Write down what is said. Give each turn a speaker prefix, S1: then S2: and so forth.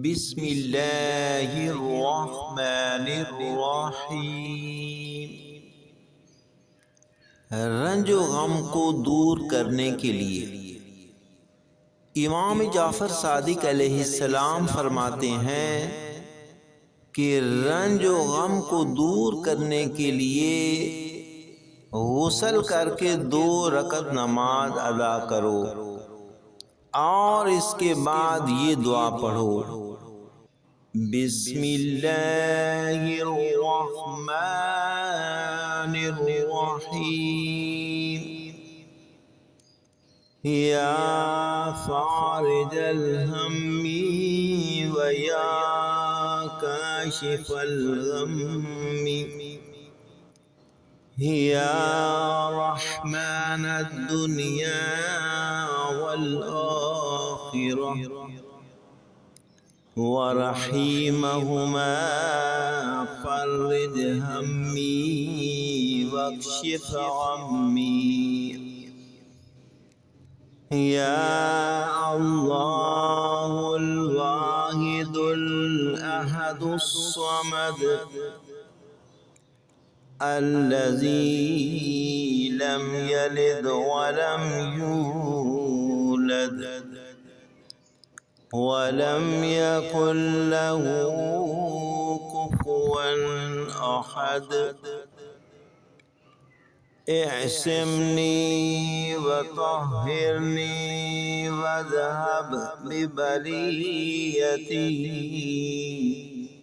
S1: بسم اللہ الرحمن الرحیم۔ رنج و غم کو دور کرنے کے لیے امام جعفر صادق علیہ السلام فرماتے ہیں کہ رنج و غم کو دور کرنے کے لیے غسل کر کے 2 رکعت نماز ادا کرو اور اس کے بعد یہ دعا پڑھو: بسم اللہ الرحمن الرحیم، یا فارج الہم ویا کاشف الغم، یا رحمن الدنیا والآخرہ ورحیمہما فرج ہمی واکشف غمی، یا اللہ الواحد الاحد الصمد الذی لم یلد ولم یولد ولم یکن له کفوا احد، اعصمنی وطہرنی واذھب ببلیتی